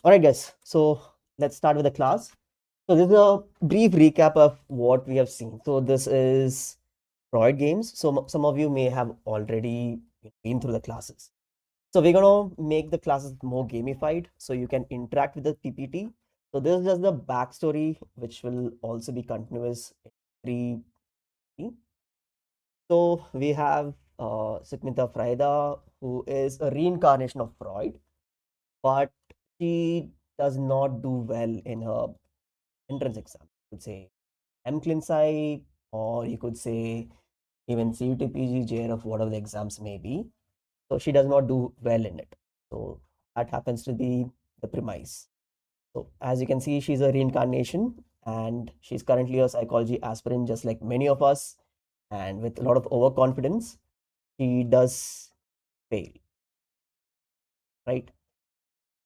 All right, guys. So let's start with the class. So this is a brief recap of what we have seen. So this is Freud games. So some of you may have already been through the classes. So we're gonna make the classes more gamified so you can interact with the PPT. So this is just the backstory, which will also be continuous in 3. So we have Sukmita Fraida, who is a reincarnation of Freud, but she does not do well in her entrance exam. You could say Clin.Psy, or you could say even CUET-PG, JRF, whatever the exams may be. So she does not do well in it. So that happens to be the premise. So as you can see, she's a reincarnation and she's currently a psychology aspirant, just like many of us. And with a lot of overconfidence, she does fail, right?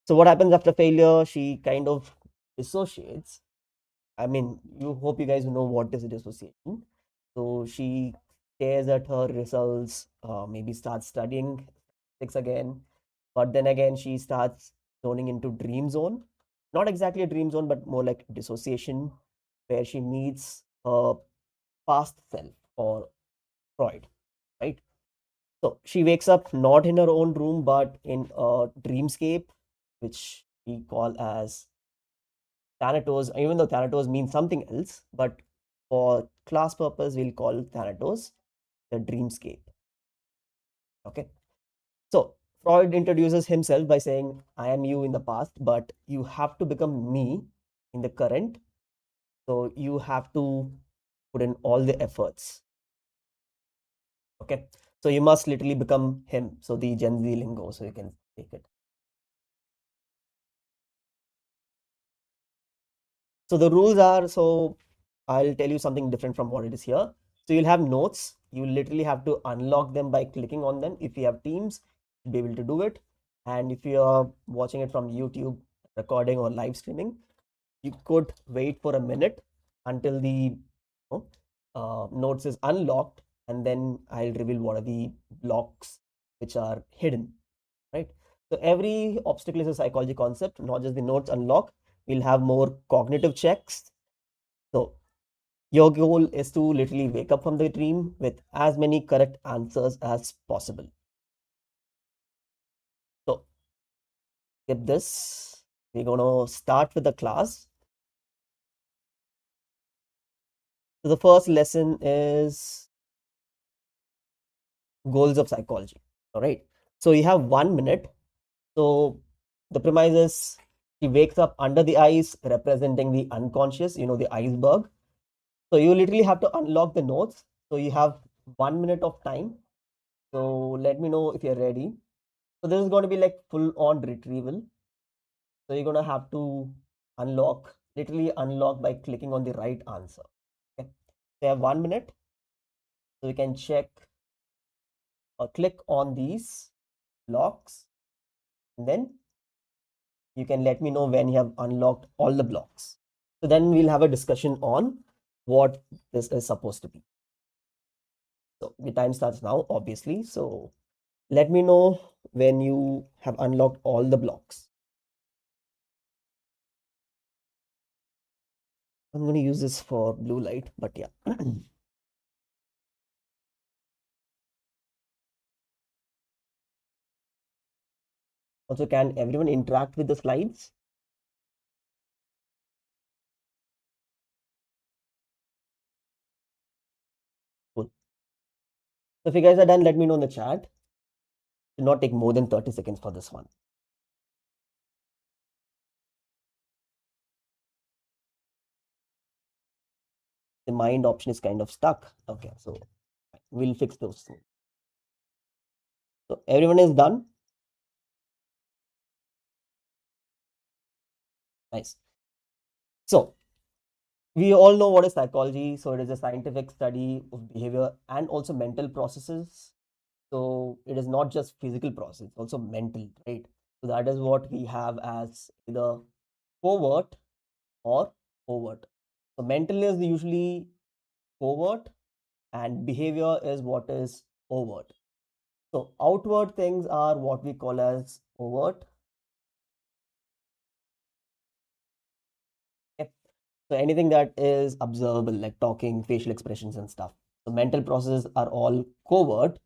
So what happens after failure? She kind of dissociates. I mean, you hope you guys know what is dissociation. So she stares at her results, maybe starts studying physics again, but then again she starts zoning into dream zone. Not exactly a dream zone, but more like dissociation, where she meets her past self or Freud, right? So she wakes up not in her own room, but in a dreamscape, which we call as Thanatos, even though Thanatos means something else, but for class purpose, we'll call Thanatos the dreamscape. Okay. So Freud introduces himself by saying, I am you in the past, but you have to become me in the current. So you have to put in all the efforts. Okay. So you must literally become him. So the Gen Z lingo, so you can take it. So the rules are, so I'll tell you something different from what it is here. So you'll have notes. You literally have to unlock them by clicking on them. If you have Teams, you'll be able to do it. And if you are watching it from YouTube recording or live streaming, you could wait for a minute until the notes is unlocked, and then I'll reveal what are the blocks which are hidden, right? So every obstacle is a psychology concept, not just the notes unlock. We'll have more cognitive checks. So your goal is to literally wake up from the dream with as many correct answers as possible. So skip this. We're going to start with the class. So the first lesson is goals of psychology. All right. So you have 1 minute. So the premise is he wakes up under the ice, representing the unconscious, the iceberg. So you literally have to unlock the notes. So you have 1 minute of time. So let me know if you're ready. So this is going to be like full on retrieval. So you're going to have to literally unlock by clicking on the right answer. Okay. So you have 1 minute. So you can check or click on these blocks. And then you can let me know when you have unlocked all the blocks. So then we'll have a discussion on what this is supposed to be. So the time starts now, obviously. So let me know when you have unlocked all the blocks. I'm going to use this for blue light, but yeah. Also, can everyone interact with the slides? Cool. So if you guys are done, let me know in the chat. It should not take more than 30 seconds for this one. The mind option is kind of stuck. Okay, so we'll fix those things. So everyone is done. Nice. So we all know what is psychology. So it is a scientific study of behavior and also mental processes. So it is not just physical process, also mental, right? So that is what we have as either covert or overt. So mental is usually covert and behavior is what is overt. So outward things are what we call as overt, So anything that is observable, like talking, facial expressions and stuff. So mental processes are all covert.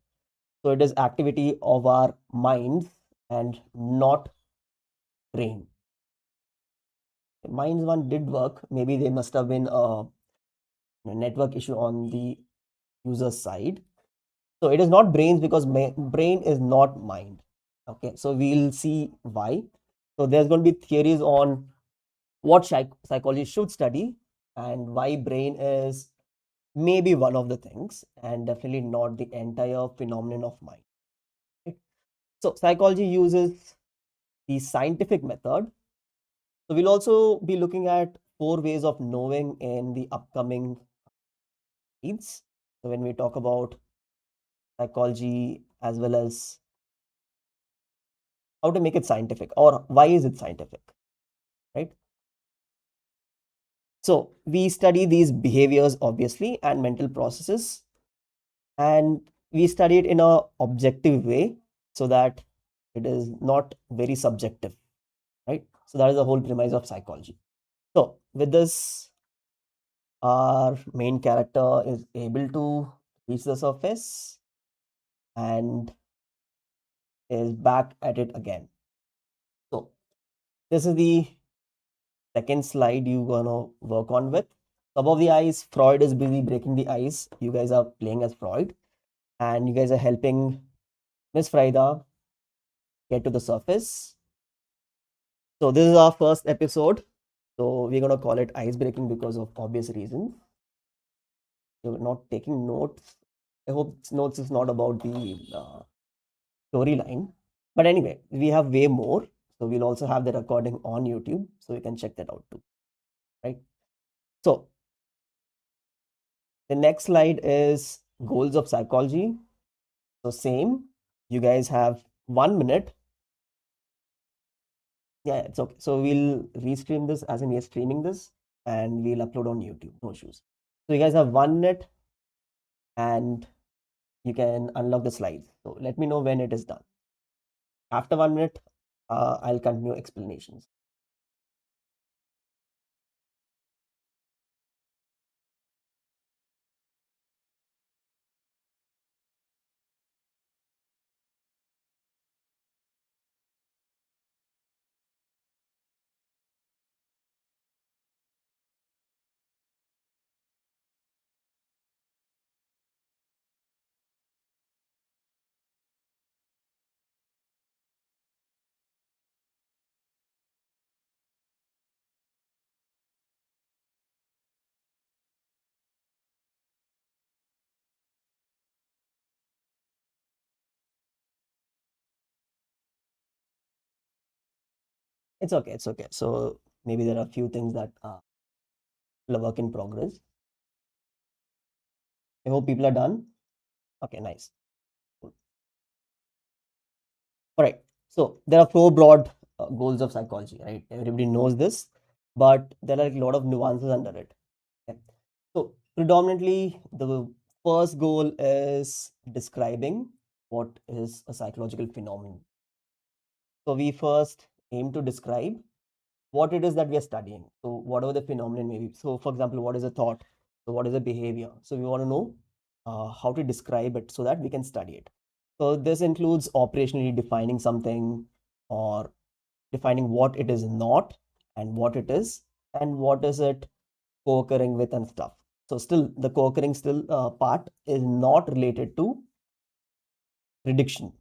So it is activity of our minds and not brain. Minds one did work. Maybe there must have been a network issue on the user side. So it is not brains because brain is not mind. Okay, so we'll see why. So there's going to be theories on what psychology should study and why brain is maybe one of the things and definitely not the entire phenomenon of mind. Right? So psychology uses the scientific method. So we'll also be looking at 4 ways of knowing in the upcoming leads. So when we talk about psychology as well as how to make it scientific or why is it scientific, right? So we study these behaviors obviously and mental processes, and we study it in a objective way so that it is not very subjective, right? So that is the whole premise of psychology. So with this, our main character is able to reach the surface and is back at it again. So this is the second slide you gonna work on with. Above the ice, Freud is busy breaking the ice. You guys are playing as Freud, and you guys are helping Miss Frida get to the surface. So this is our first episode. So we're gonna call it ice breaking because of obvious reasons. You're not taking notes. I hope notes is not about the storyline. But anyway, we have way more. So we'll also have the recording on YouTube, so you can check that out too, right? So the next slide is goals of psychology. So same, you guys have 1 minute. Yeah, it's okay. So we'll restream this as in we're streaming this and we'll upload on YouTube, no issues. So you guys have 1 minute and you can unlock the slides. So let me know when it is done. After 1 minute, I'll continue explanations. It's okay, it's okay. So maybe there are a few things that are a work in progress. I hope people are done. Okay, nice. Cool. All right. So there are 4 broad goals of psychology, right? Everybody knows this, but there are a lot of nuances under it. Okay. So predominantly, the first goal is describing what is a psychological phenomenon. So we first aim to describe what it is that we are studying. So whatever the phenomenon may be. So for example, what is a thought? So what is a behavior? So we want to know how to describe it so that we can study it. So this includes operationally defining something or defining what it is not and what it is and what is it co-occurring with and stuff. So still the co-occurring still part is not related to prediction.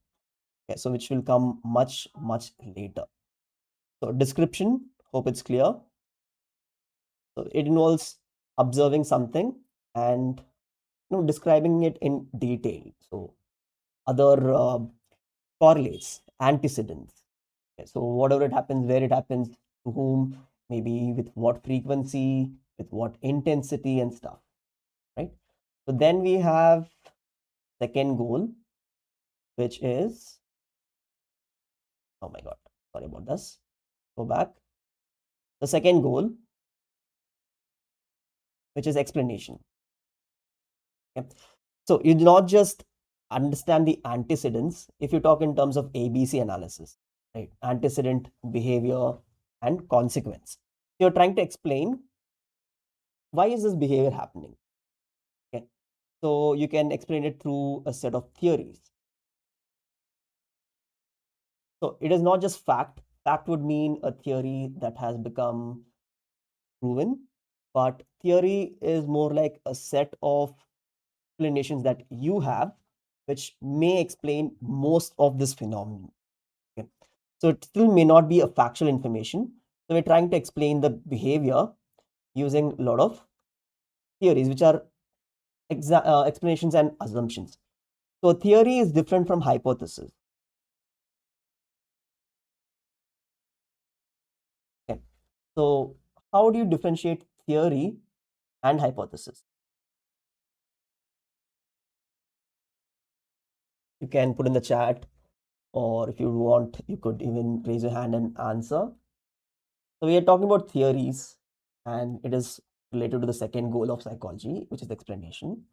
Okay, so which will come much later. So description, hope it's clear. So it involves observing something and describing it in detail. So other correlates, antecedents. Okay, so whatever it happens, where it happens, to whom, maybe with what frequency, with what intensity and stuff, right? So then we have second goal, which is, oh my God, sorry about this. Go back. The second goal, which is explanation. Okay. So you do not just understand the antecedents if you talk in terms of ABC analysis, right? Antecedent, behavior, and consequence. You're trying to explain why is this behavior happening? Okay. So you can explain it through a set of theories. So it is not just fact. Fact would mean a theory that has become proven, but theory is more like a set of explanations that you have, which may explain most of this phenomenon. Okay. So it still may not be a factual information. So we're trying to explain the behavior using a lot of theories, which are explanations and assumptions. So theory is different from hypothesis. Okay. So how do you differentiate theory and hypothesis? You can put in the chat, or if you want, you could even raise your hand and answer. So we are talking about theories, and it is related to the second goal of psychology, which is explanation.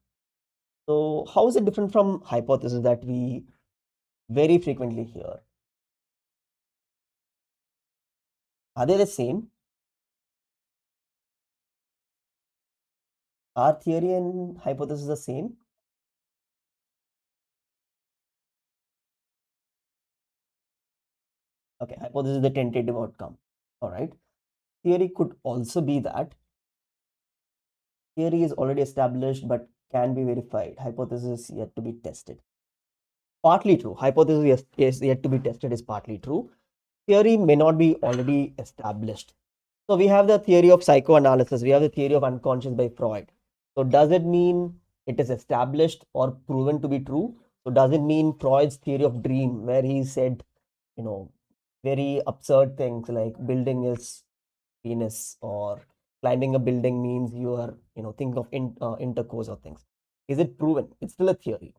So how is it different from hypothesis that we very frequently hear? Are they the same? Are theory and hypothesis the same? Okay, hypothesis is the tentative outcome. All right. Theory could also be that theory is already established but can be verified. Hypothesis is yet to be tested. Partly true. Hypothesis is yet to be tested is partly true. Theory may not be already established. So we have the theory of psychoanalysis. We have the theory of unconscious by Freud. So does it mean it is established or proven to be true? So does it mean Freud's theory of dream, where he said, you know, very absurd things like building is penis, or climbing a building means you are, think of intercourse or things. Is it proven? It's still a theory,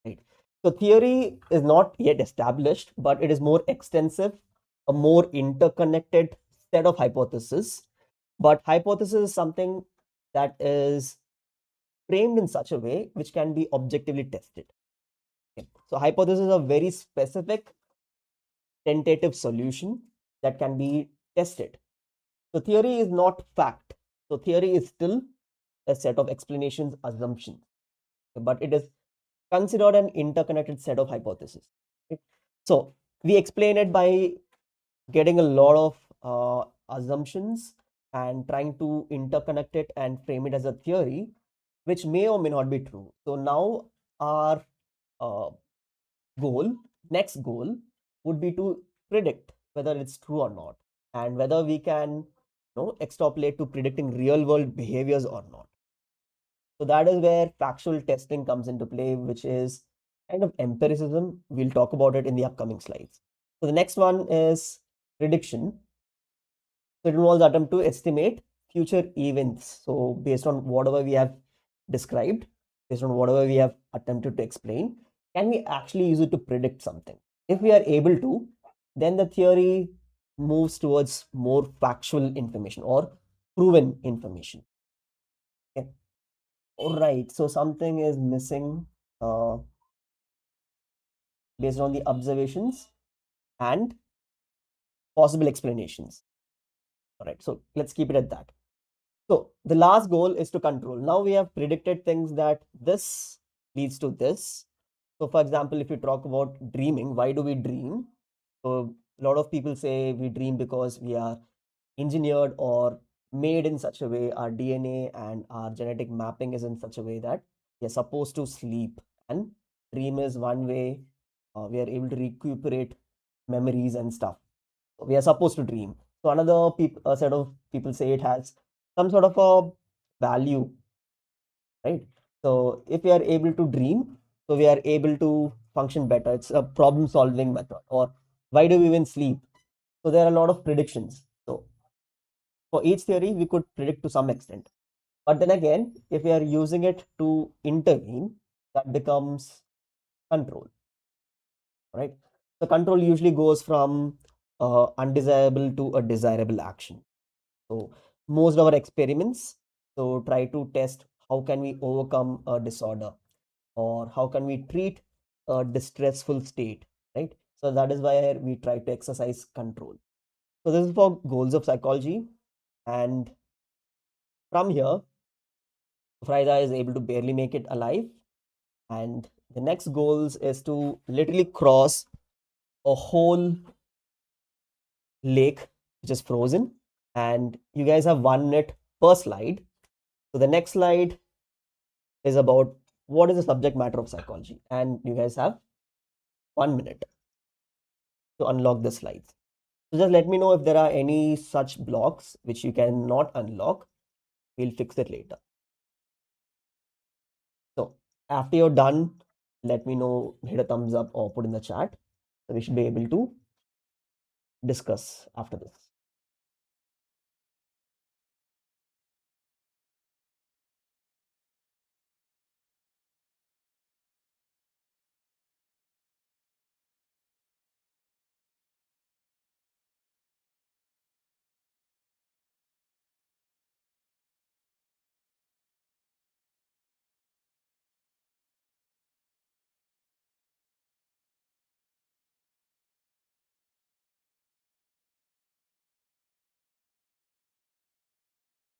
right? So theory is not yet established, but it is more extensive, a more interconnected set of hypotheses. But hypothesis is something that is framed in such a way which can be objectively tested. Okay. So hypothesis is a very specific tentative solution that can be tested. So theory is not fact. So theory is still a set of explanations, assumptions, but it is considered an interconnected set of hypotheses. Okay. So we explain it by getting a lot of assumptions and trying to interconnect it and frame it as a theory, which may or may not be true. So now our uh, next goal would be to predict whether it's true or not, and whether we can, extrapolate to predicting real world behaviors or not. So that is where factual testing comes into play, which is kind of empiricism. We'll talk about it in the upcoming slides. So the next one is prediction. So it involves attempt to estimate future events. So based on whatever we have described, based on whatever we have attempted to explain, can we actually use it to predict something? If we are able to, then the theory moves towards more factual information or proven information. Okay. All right. So something is missing uh, based on the observations and possible explanations. All right. So let's keep it at that. So the last goal is to control. Now we have predicted things that this leads to this. So for example, if you talk about dreaming, why do we dream? So a lot of people say we dream because we are engineered or made in such a way, our DNA and our genetic mapping is in such a way that we are supposed to sleep, and dream is one way we are able to recuperate memories and stuff. We are supposed to dream. So another set of people say it has some sort of a value, right? So if we are able to dream, so we are able to function better. It's a problem solving method. Or why do we even sleep? So there are a lot of predictions. So for each theory, we could predict to some extent. But then again, if we are using it to intervene, that becomes control, right? So control usually goes from undesirable to a desirable action. So most of our experiments, so try to test how can we overcome a disorder, or how can we treat a distressful state, right? So that is why we try to exercise control. So this is for goals of psychology. And From here, Frida is able to barely make it alive, and the next goals is to literally cross a whole lake which is frozen, and you guys have 1 minute per slide. So the next slide is about what is the subject matter of psychology, and you guys have 1 minute to unlock the slides. So just let me know if there are any such blocks which you cannot unlock. We'll fix it later. So after you're done, let me know, hit a thumbs up or put in the chat. So we should be able to discuss after this.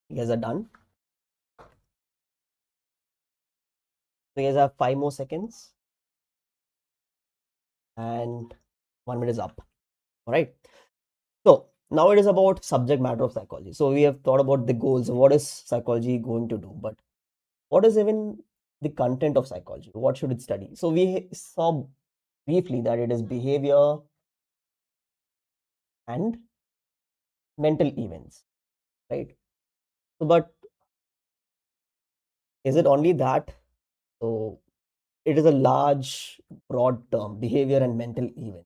You guys are done. So you guys have 5 more seconds and 1 minute is up. All right. So now it is about subject matter of psychology. So we have thought about the goals. What is psychology going to do? But what is even the content of psychology? What should it study? So we saw briefly that it is behavior and mental events, right? So, but is it only that? So it is a large, broad term, behavior and mental event.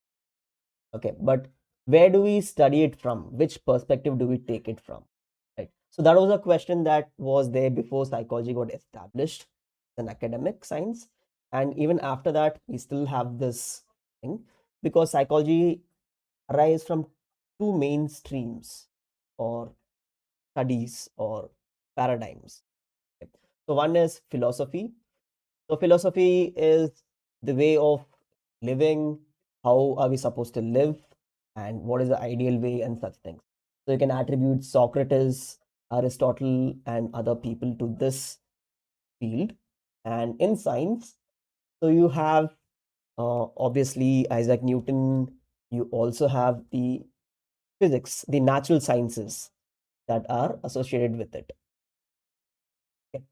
Okay, but where do we study it from? Which perspective do we take it from? Right. So that was a question that was there before psychology got established as an academic science. And even after that, we still have this thing because psychology arises from two main streams or studies or paradigms. Okay. So one is philosophy. So philosophy is the way of living, how are we supposed to live, and what is the ideal way, and such things. So you can attribute Socrates, Aristotle, and other people to this field. And in science, so you have obviously Isaac Newton, you also have the physics, the natural sciences that are associated with it. Okay.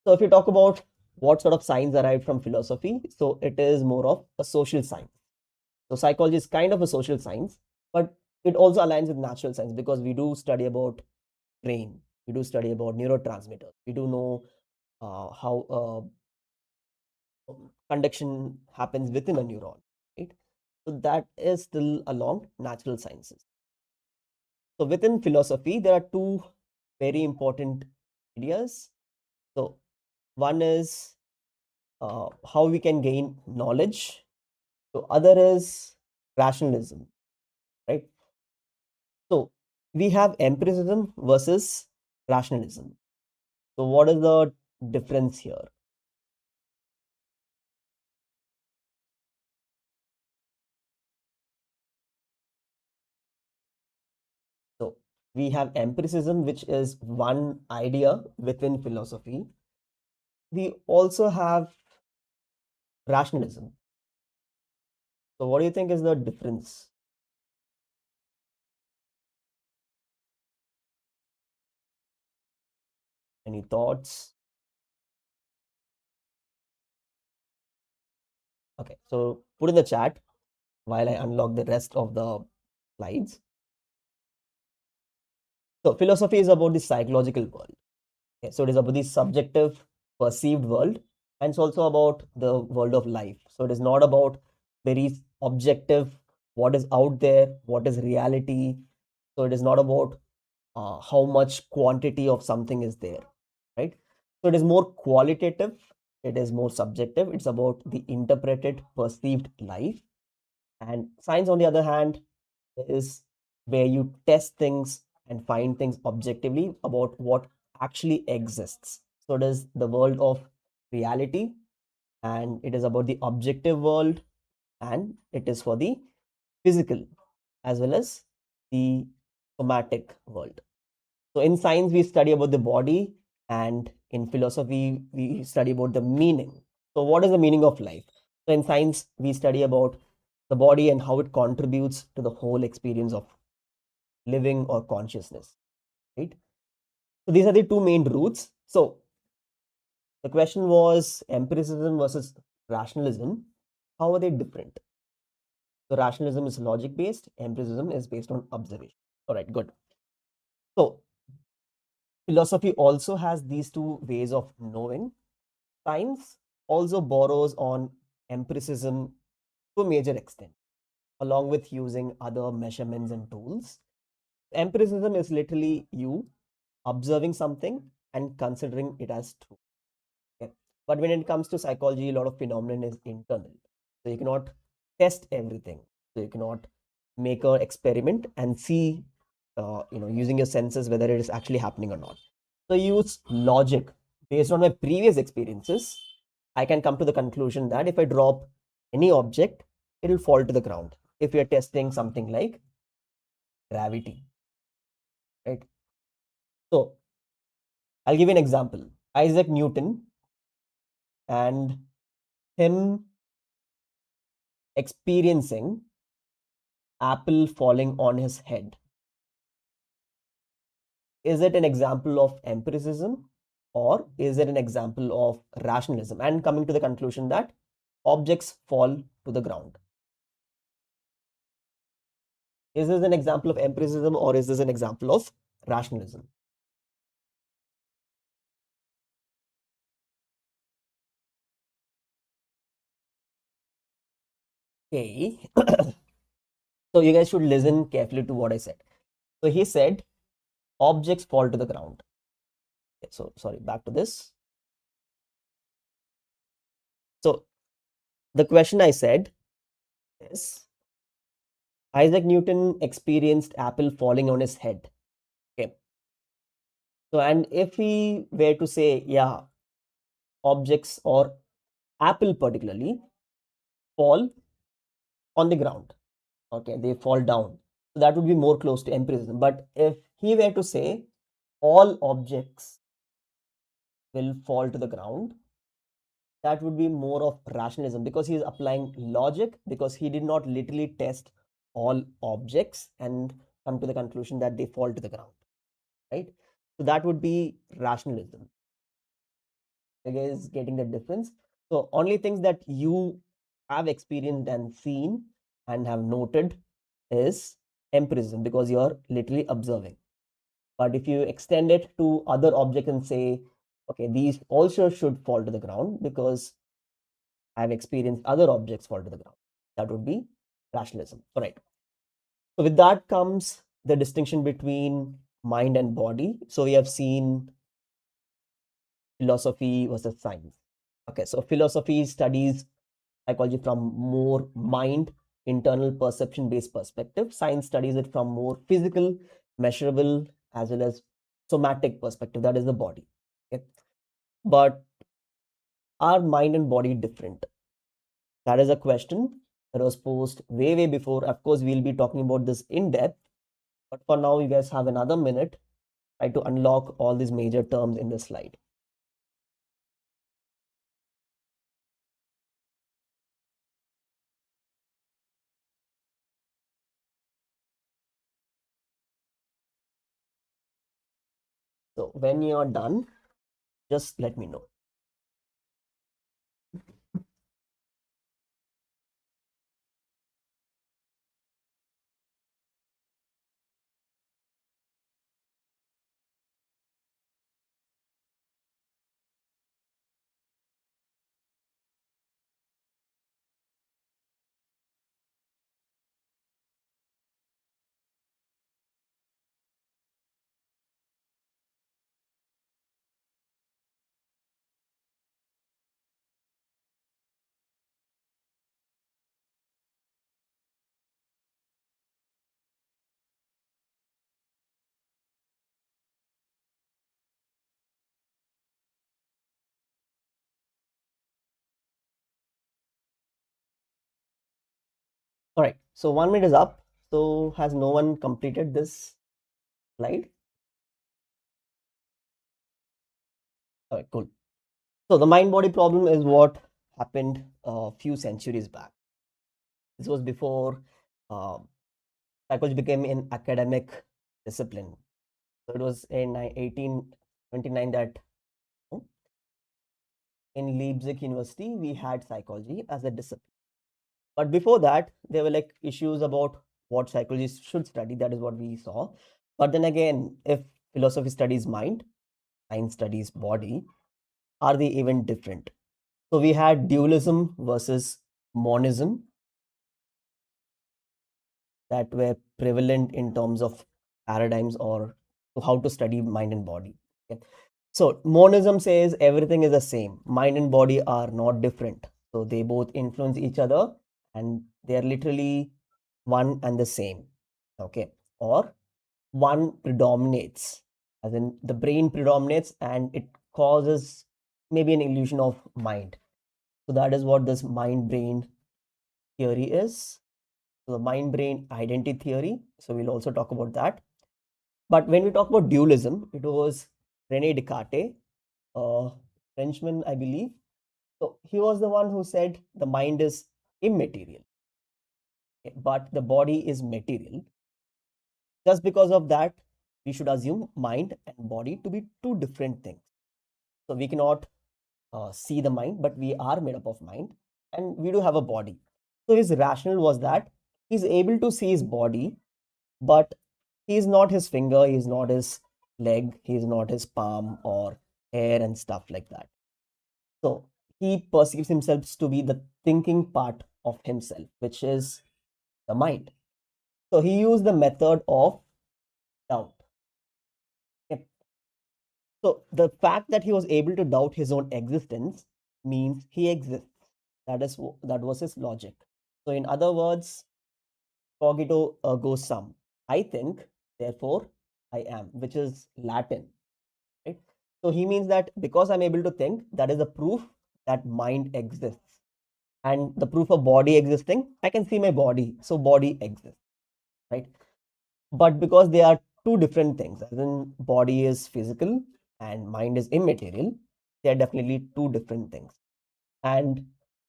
So if you talk about what sort of science arrived from philosophy, so it is more of a social science. So psychology is kind of a social science, but it also aligns with natural science because we do study about brain, we do study about neurotransmitters, we do know how conduction happens within a neuron, right? So that is still along natural sciences. So within philosophy, there are two very important areas. So one is how we can gain knowledge. So other is rationalism, right? So we have empiricism versus rationalism. So what is the difference here? So we have empiricism, which is one idea within philosophy. We also have rationalism. So what do you think is the difference? Any thoughts? Okay, so put in the chat while I unlock the rest of the slides. So philosophy is about the psychological world. Okay, so it is about the subjective perceived world, and it's also about the world of life. So it is not about very objective, what is out there, what is reality. So it is not about how much quantity of something is there, right? So it is more qualitative, it is more subjective, it's about the interpreted perceived life. And science, on the other hand, is where you test things and find things objectively about what actually exists. So it is the world of reality, and it is about the objective world, and it is for the physical as well as the somatic world. So in science, we study about the body, and in philosophy, we study about the meaning. So what is the meaning of life? So in science, we study about the body and how it contributes to the whole experience of living or consciousness, right? So these are the two main roots. So the question was empiricism versus rationalism. How are they different? So rationalism is logic based, empiricism is based on observation. All right, good. So philosophy also has these two ways of knowing. Science also borrows on empiricism to a major extent, along with using other measurements and tools. Empiricism is literally you observing something and considering it as true. Okay? But when it comes to psychology, a lot of phenomenon is internal. So you cannot test everything. So you cannot make an experiment and see, using your senses whether it is actually happening or not. So you use logic based on my previous experiences. I can come to the conclusion that if I drop any object, it will fall to the ground. If you're testing something like gravity, right? So I'll give you an example. Isaac Newton and him experiencing apple falling on his head. Is it an example of empiricism or is it an example of rationalism? And coming to the conclusion that objects fall to the ground. Is this an example of empiricism or is this an example of rationalism? Okay. So you guys should listen carefully to what I said. So he said objects fall to the ground. Okay, so sorry, back to this. So the question I said is Isaac Newton experienced apple falling on his head. Okay. So, and if we were to say, yeah, objects or apple particularly fall on the ground, okay, they fall down. So that would be more close to empiricism. But if he were to say all objects will fall to the ground, that would be more of rationalism because he is applying logic because he did not literally test all objects and come to the conclusion that they fall to the ground, right? So that would be rationalism. You guys getting the difference? So only things that you have experienced and seen and have noted is empirism because you're literally observing. But if you extend it to other objects and say, okay, these also should fall to the ground because I've experienced other objects fall to the ground. That would be rationalism. All right. So with that comes the distinction between mind and body. So we have seen philosophy versus science. Okay, so philosophy studies psychology from more mind, internal perception based perspective. Science studies it from more physical, measurable, as well as somatic perspective. That is the body. Okay. But are mind and body different? That is a question that was posed way, way before. Of course, we'll be talking about this in depth. But for now, you guys have another minute. Try to unlock all these major terms in this slide. So when you're done, just let me know. All right. So 1 minute is up. So has no one completed this slide? All right, cool. So the mind-body problem is what happened a few centuries back. This was before uh, psychology became an academic discipline. So it was in 1829 that in Leipzig University we had psychology as a discipline. But before that, there were like issues about what psychologists should study. That is what we saw. But then again, if philosophy studies mind, science studies body, are they even different? So we had dualism versus monism that were prevalent in terms of paradigms or how to study mind and body. Okay. So monism says everything is the same. Mind and body are not different. So they both influence each other and they are literally one and the same. Okay. Or one predominates, as in the brain predominates and it causes maybe an illusion of mind. So that is what this mind brain theory is. So the mind brain identity theory. So we'll also talk about that. But when we talk about dualism, it was Rene Descartes, a Frenchman, I believe. So he was the one who said the mind is immaterial, but the body is material. Just because of that, we should assume mind and body to be two different things. So we cannot see the mind, but we are made up of mind and we do have a body. So his rationale was that he's able to see his body, but he's not his finger, he's not his leg, he's not his palm or hair and stuff like that. So he perceives himself to be the thinking part of himself, which is the mind. So he used the method of doubt. Okay. So the fact that he was able to doubt his own existence means he exists. That was his logic. So in other words, cogito ergo sum. I think, therefore I am, which is Latin, right? So he means that because I'm able to think, that is a proof that mind exists. And the proof of body existing, I can see my body, so body exists, right? But because they are two different things, as in body is physical and mind is immaterial, they are definitely two different things. And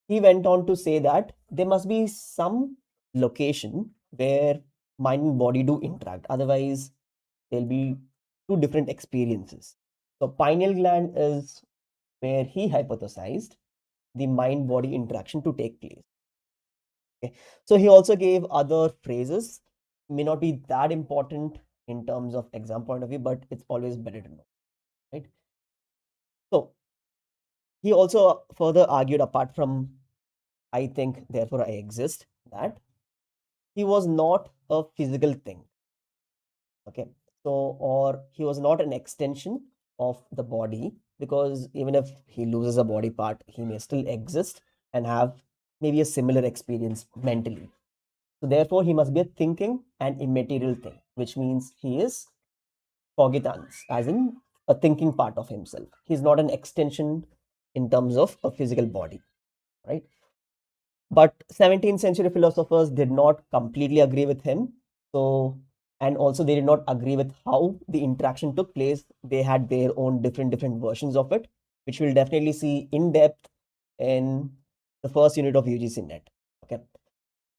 he went on to say that there must be some location where mind and body do interact. Otherwise, there'll be two different experiences. So pineal gland is where he hypothesized the mind body interaction to take place. Okay. So he also gave other phrases, may not be that important in terms of exam point of view, but it's always better to know, right? So he also further argued, apart from I think, therefore I exist, that he was not a physical thing. Okay. So, or he was not an extension of the body, because even if he loses a body part, he may still exist and have maybe a similar experience mentally. So therefore, he must be a thinking and immaterial thing, which means he is cogitans, as in a thinking part of himself. He's not an extension in terms of a physical body, right? But 17th century philosophers did not completely agree with him. So, and also they did not agree with how the interaction took place. They had their own different versions of it, which we'll definitely see in depth in the first unit of UGC-NET. Okay.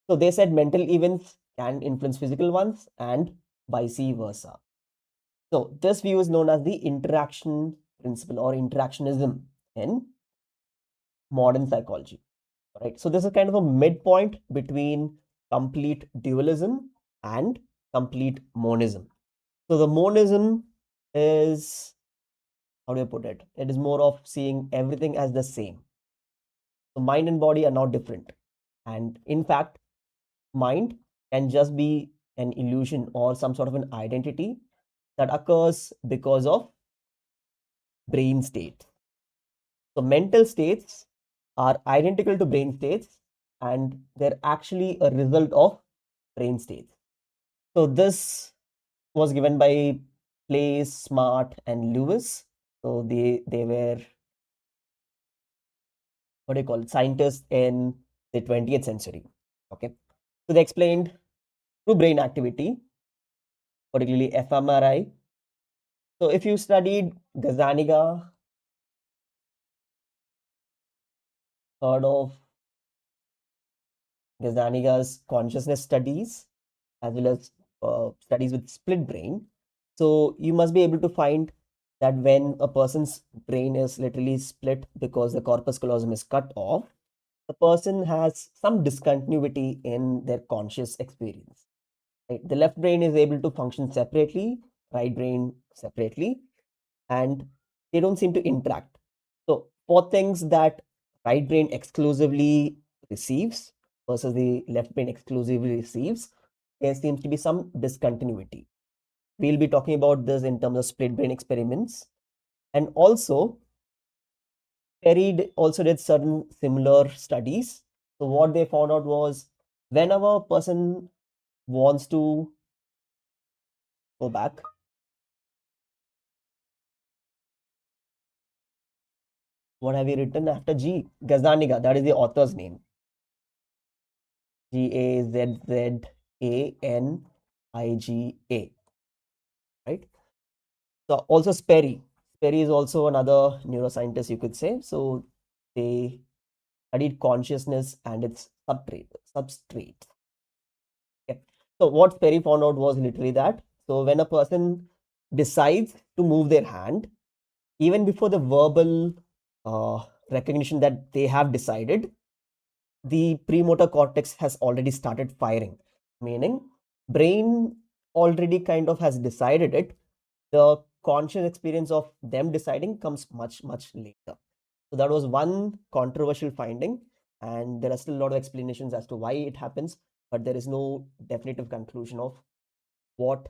So they said mental events can influence physical ones and vice versa. So this view is known as the interaction principle or interactionism in modern psychology. Right. So this is kind of a midpoint between complete dualism and complete monism. So the monism is, how do I put it? It is more of seeing everything as the same. So mind and body are not different. And in fact, mind can just be an illusion or some sort of an identity that occurs because of brain state. So mental states are identical to brain states and they're actually a result of brain states. So this was given by Place, Smart, and Lewis. So they were, what do you call it, scientists in the 20th century. Okay. So they explained through brain activity, particularly fMRI. So if you studied Gazzaniga heard of Gazaniga's consciousness studies as well as studies with split brain. So you must be able to find that when a person's brain is literally split because the corpus callosum is cut off, the person has some discontinuity in their conscious experience. Right? The left brain is able to function separately, right brain separately, and they don't seem to interact. So for things that right brain exclusively receives versus the left brain exclusively receives, there seems to be some discontinuity. We'll be talking about this in terms of split brain experiments. And also, Perry also did certain similar studies. So what they found out was whenever a person wants to go back, what have you written after G? Gazaniga, that is the author's name. Gazzaniga, right? So also Sperry. Sperry is also another neuroscientist, you could say. So they studied consciousness and its substrate. Okay. So what Sperry found out was literally that. So when a person decides to move their hand, even before the verbal recognition that they have decided, the premotor cortex has already started firing, meaning brain already kind of has decided it. The conscious experience of them deciding comes much later. So that was one controversial finding, and there are still a lot of explanations as to why it happens, but there is no definitive conclusion of what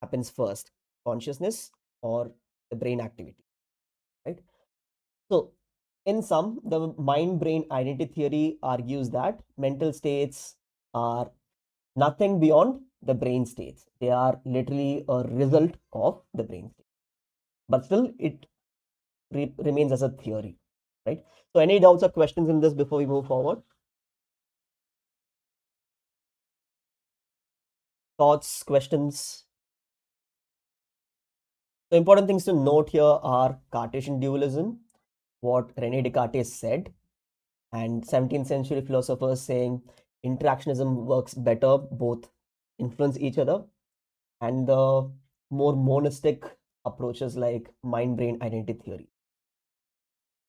happens first, consciousness or the brain activity, right? So in sum, the mind brain identity theory argues that mental states are nothing beyond the brain states. They are literally a result of the brain state. But still, it remains as a theory, right? So any doubts or questions in this before we move forward? Thoughts, questions? So important things to note here are Cartesian dualism, what Rene Descartes said, and 17th century philosophers saying interactionism works better, both influence each other, and the more monistic approaches like mind brain identity theory.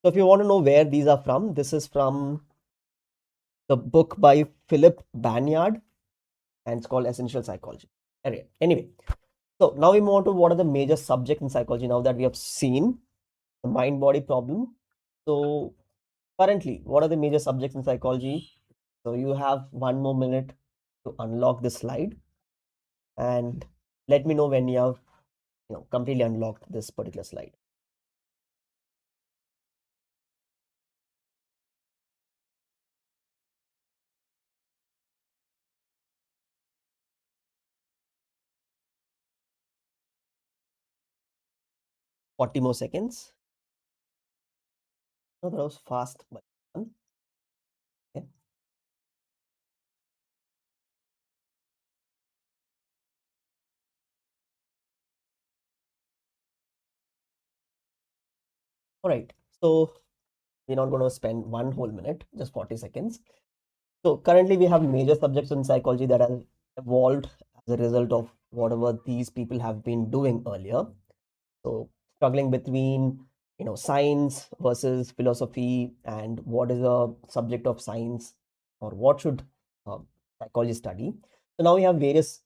So if you want to know where these are from, this is from the book by Philip Banyard, and it's called Essential Psychology. Anyway, so now we move on to what are the major subjects in psychology now that we have seen the mind body problem. So currently, what are the major subjects in psychology? So you have 1 more minute to unlock this slide and let me know when you have completely unlocked this particular slide. 40 more seconds. Oh, that was fast. But okay. All right. So we're not going to spend 1 whole minute, just 40 seconds. So currently we have major subjects in psychology that have evolved as a result of whatever these people have been doing earlier. So struggling between science versus philosophy, and what is a subject of science, or what should psychology study. So now we have various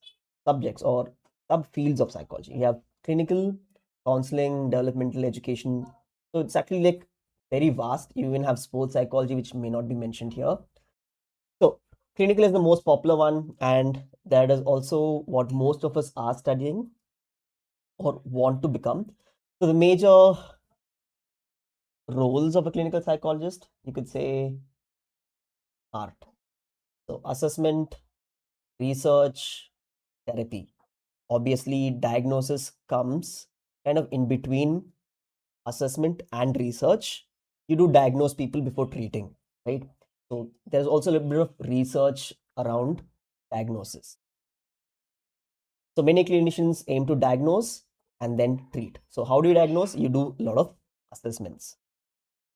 subjects or subfields of psychology. We have clinical, counseling, developmental education. So it's actually like very vast. You even have sports psychology, which may not be mentioned here. So clinical is the most popular one, and that is also what most of us are studying or want to become. So the major roles of a clinical psychologist, you could say, art. So assessment, research, therapy. Obviously, diagnosis comes kind of in between assessment and research. You do diagnose people before treating, right? So there's also a little bit of research around diagnosis. So many clinicians aim to diagnose and then treat. So how do you diagnose? You do a lot of assessments.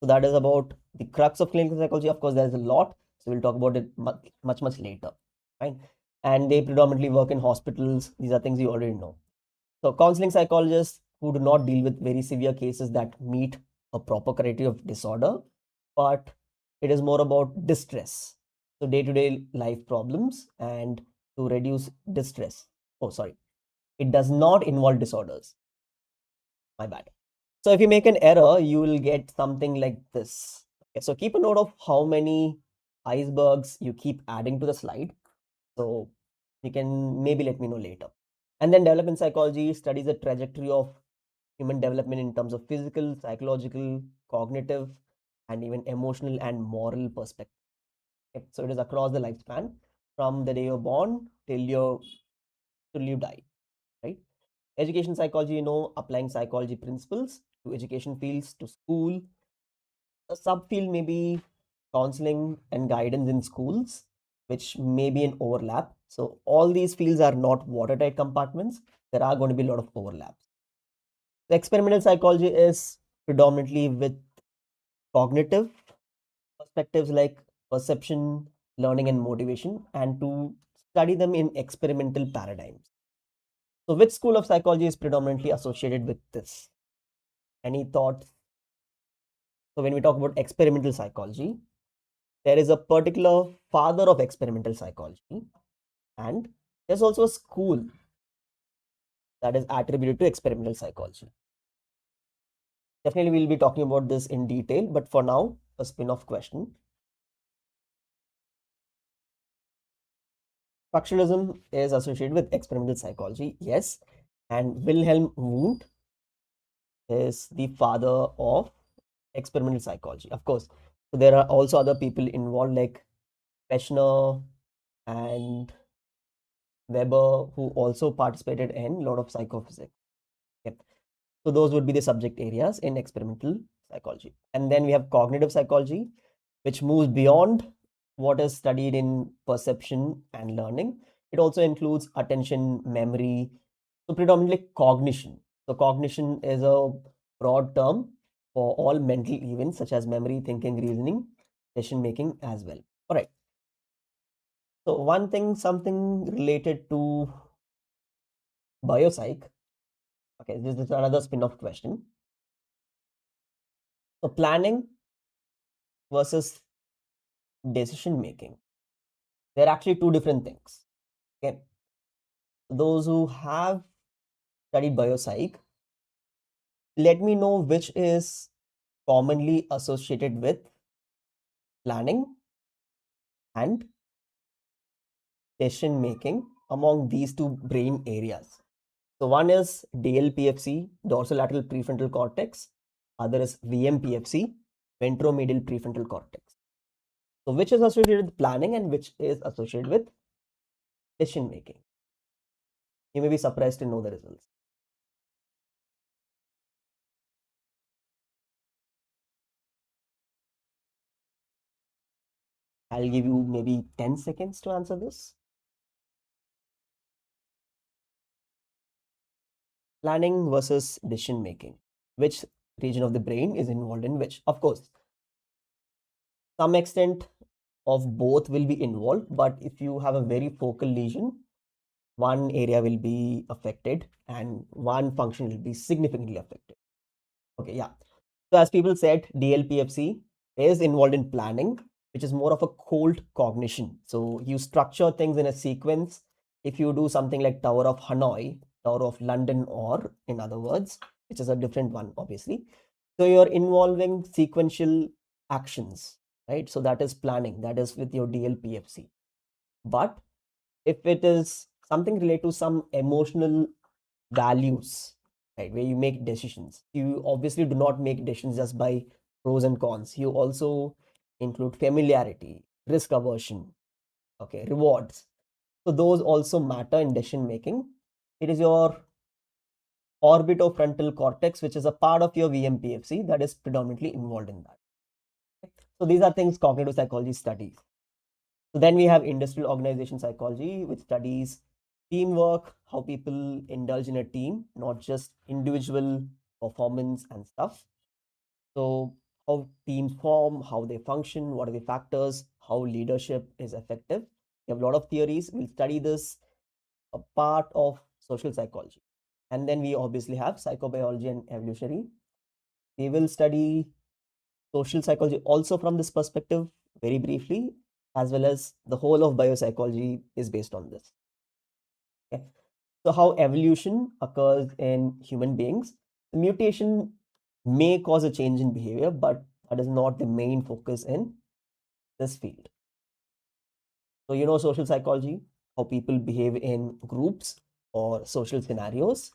So that is about the crux of clinical psychology. Of course, there is a lot, so we'll talk about it much later, right? And they predominantly work in hospitals. These are things you already know. So counseling psychologists who do not deal with very severe cases that meet a proper criteria of disorder, but it is more about distress. So day-to-day life problems and to reduce distress. Oh, sorry. It does not involve disorders. My bad. So if you make an error, you will get something like this. Okay, so keep a note of how many icebergs you keep adding to the slide. So you can maybe let me know later. And then development psychology studies the trajectory of human development in terms of physical, psychological, cognitive, and even emotional and moral perspective. Okay, so it is across the lifespan from the day you're born till you die, right? Education psychology, applying psychology principles to education fields, to school. A subfield may be counseling and guidance in schools, which may be an overlap. So all these fields are not watertight compartments. There are going to be a lot of overlaps. The experimental psychology is predominantly with cognitive perspectives like perception, learning, and motivation, and to study them in experimental paradigms. So, which school of psychology is predominantly associated with this? Any thoughts? So, when we talk about experimental psychology, there is a particular father of experimental psychology, and there's also a school that is attributed to experimental psychology. Definitely, we'll be talking about this in detail, but for now, a spin off question. Structuralism is associated with experimental psychology, yes, and Wilhelm Wundt is the father of experimental psychology, of course. So there are also other people involved like Peschner and Weber, who also participated in a lot of psychophysics. Yep. So those would be the subject areas in experimental psychology. And then we have cognitive psychology, which moves beyond what is studied in perception and learning. It also includes attention, memory, so predominantly cognition. So cognition is a broad term for all mental events such as memory, thinking, reasoning, decision making as well. All right. So one thing, something related to biopsych. Okay, this is another spin-off question. So planning versus decision making. They're actually two different things. Okay. Those who have studied biopsych, let me know which is commonly associated with planning and decision making among these two brain areas. So one is DLPFC, dorsolateral prefrontal cortex. Other is VMPFC, ventromedial prefrontal cortex. So which is associated with planning and which is associated with decision making? You may be surprised to know the results. I'll give you maybe 10 seconds to answer this. Planning versus decision making. Which region of the brain is involved in which? Of course, some extent of both will be involved, but if you have a very focal lesion, one area will be affected and one function will be significantly affected. Okay, yeah. So as people said, DLPFC is involved in planning, which is more of a cold cognition. So you structure things in a sequence. If you do something like Tower of Hanoi, Tower of London, or in other words, which is a different one, obviously. So you're involving sequential actions, right? So that is planning, that is with your DLPFC. But if it is something related to some emotional values, right, where you make decisions, you obviously do not make decisions just by pros and cons. You also include familiarity, risk aversion, okay, rewards. So those also matter in decision making. It is your orbitofrontal cortex, which is a part of your VMPFC, that is predominantly involved in that. So these are things cognitive psychology studies. So then we have industrial organization psychology, which studies teamwork, how people indulge in a team, not just individual performance and stuff. So how teams form, how they function, what are the factors, how leadership is effective. We have a lot of theories. We'll study this, a part of social psychology. And then we obviously have psychobiology and evolutionary. We will study social psychology also from this perspective very briefly, as well as the whole of biopsychology is based on this. Okay. So how evolution occurs in human beings. The mutation may cause a change in behavior, but that is not the main focus in this field. So you know social psychology, how people behave in groups or social scenarios.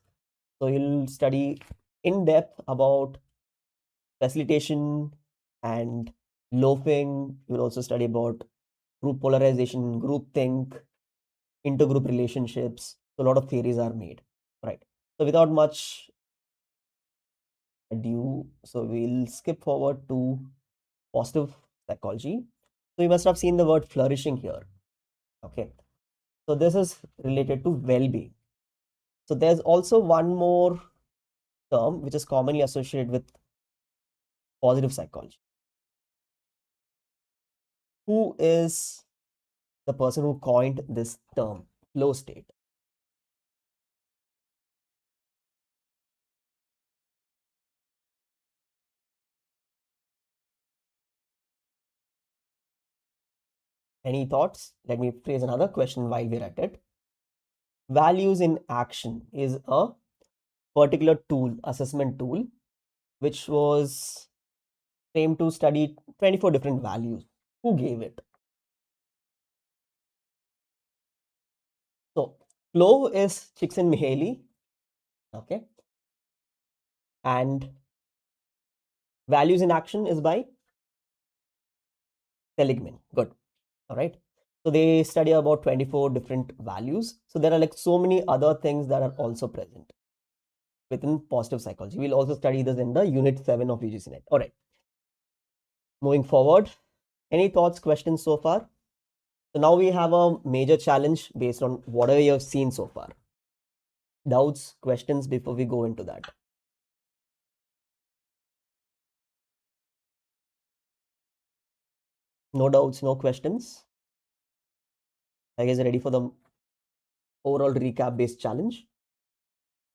So you'll study in depth about facilitation and loafing. You'll also study about group polarization, group think, intergroup relationships. So a lot of theories are made, right? So without much ado, so we'll skip forward to positive psychology. So you must have seen the word flourishing here. Okay. So this is related to well-being. So there's also one more term which is commonly associated with positive psychology. Who is the person who coined this term, flow state? Any thoughts? Let me phrase another question while we're at it. Values in action is a particular tool, assessment tool, which was framed to study 24 different values. Who gave it? So flow is Csikszentmihalyi, okay, and values in action is by Seligman. Good. All right. So they study about 24 different values. So there are like so many other things that are also present within positive psychology. We'll also study this in the unit 7 of UGC-NET. All right. Moving forward, any thoughts, questions so far? So now we have a major challenge based on whatever you have seen so far. Doubts, questions before we go into that? No doubts, no questions. I guess ready for the overall recap based challenge.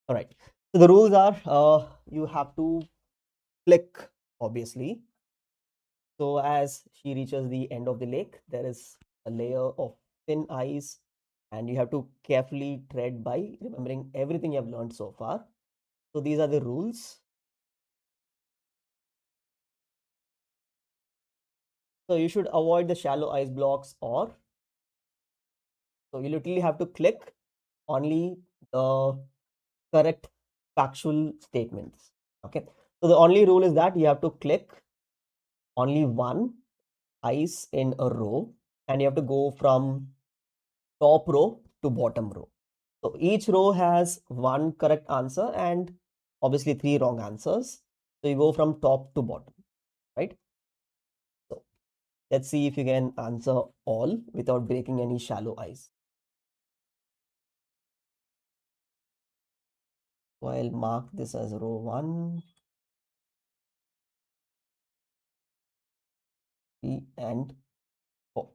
All right. So the rules are you have to click, obviously. So as she reaches the end of the lake, there is a layer of thin ice, and you have to carefully tread by remembering everything you have learned so far. So these are the rules. So you should avoid the shallow ice blocks, or so you literally have to click only the correct factual statements. Okay. So the only rule is that you have to click only one ice in a row, and you have to go from top row to bottom row. So each row has one correct answer and obviously three wrong answers. So you go from top to bottom, right? So let's see if you can answer all without breaking any shallow ice. So I'll mark this as row 1, 3, and 4.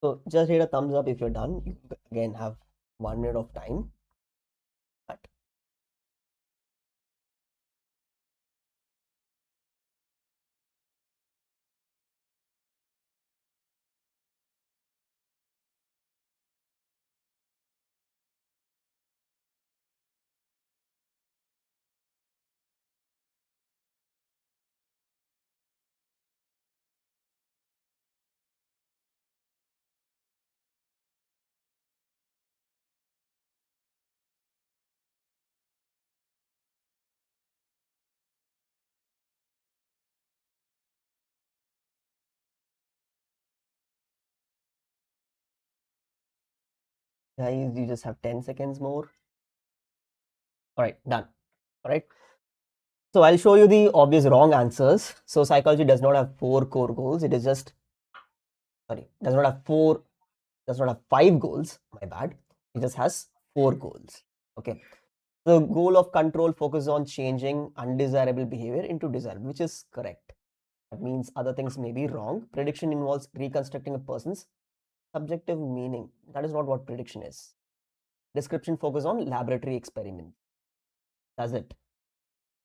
So just hit a thumbs up if you're done. You again have 1 minute of time. But Guys, you just have 10 seconds more. All right, done. All right. So I'll show you the obvious wrong answers. So psychology does not have four core goals. It is just, sorry, does not have five goals. My bad. It just has four goals. Okay. The goal of control focuses on changing undesirable behavior into desirable, which is correct. That means other things may be wrong. Prediction involves reconstructing a person's subjective meaning. That is not what prediction is. Description focus on laboratory experiment. That's it.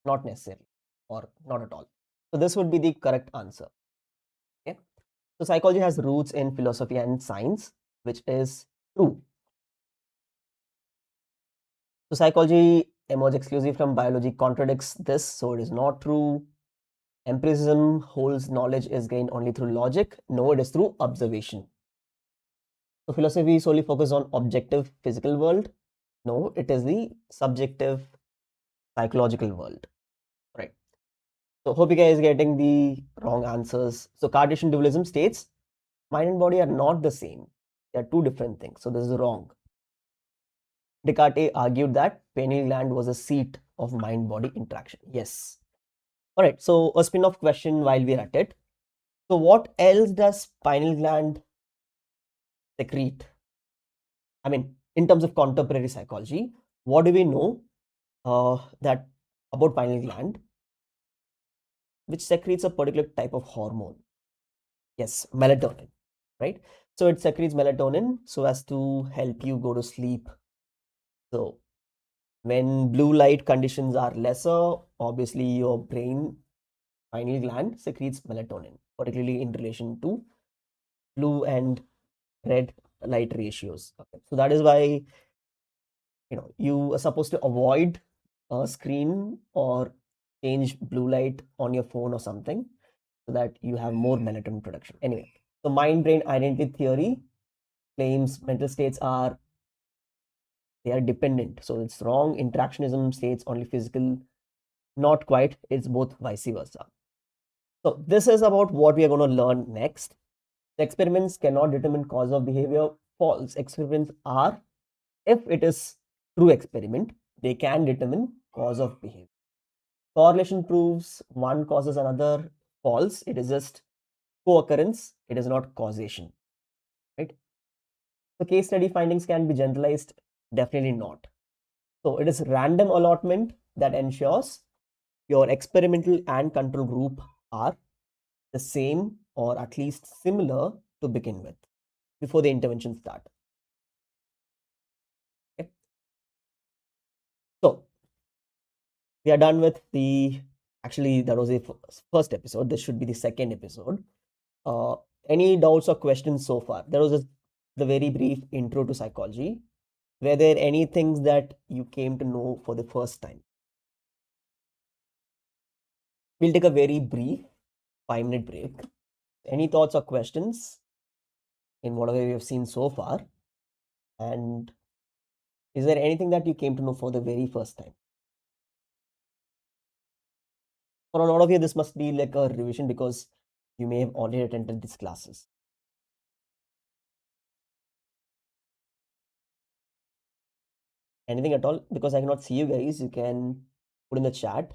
Not necessarily, or not at all. So this would be the correct answer. Okay. So psychology has roots in philosophy and science, which is true. So psychology emerged exclusively from biology contradicts this, so it is not true. Empiricism holds knowledge is gained only through logic. No, it is through observation. So philosophy solely focuses on objective physical world. No, it is the subjective psychological world. Right. So hope you guys are getting the wrong answers. So Cartesian dualism states mind and body are not the same. They are two different things. So this is wrong. Descartes argued that pineal gland was a seat of mind-body interaction. Yes. All right. So a spin-off question while we're at it. So what else does pineal gland secrete? I mean, in terms of contemporary psychology, what do we know that about pineal gland, which secretes a particular type of hormone? Yes, melatonin, right? So it secretes melatonin so as to help you go to sleep. So when blue light conditions are lesser, obviously your brain pineal gland secretes melatonin, particularly in relation to blue and red light ratios. Okay. So that is why you are supposed to avoid a screen or change blue light on your phone or something so that you have more melatonin production. Anyway, so mind brain identity theory claims mental states are they are dependent. So it's wrong. Interactionism states only physical. Not quite. It's both vice versa. So this is about what we are going to learn next. The experiments cannot determine cause of behavior. False. Experiments are, if it is true experiment, they can determine cause of behavior. Correlation proves one causes another. False. It is just co-occurrence. It is not causation. Right? So case study findings can be generalized. Definitely not. So it is random allotment that ensures your experimental and control group are the same or at least similar to begin with before the intervention start. Okay. So we are done with the, actually that was the first episode. This should be the second episode. Any doubts or questions so far? There was the very brief intro to psychology. Were there any things that you came to know for the first time? We'll take a very brief 5-minute break. Any thoughts or questions in whatever we have seen so far? And is there anything that you came to know for the very first time? For a lot of you, this must be like a revision because you may have already attended these classes. Anything at all? Because I cannot see you guys, you can put in the chat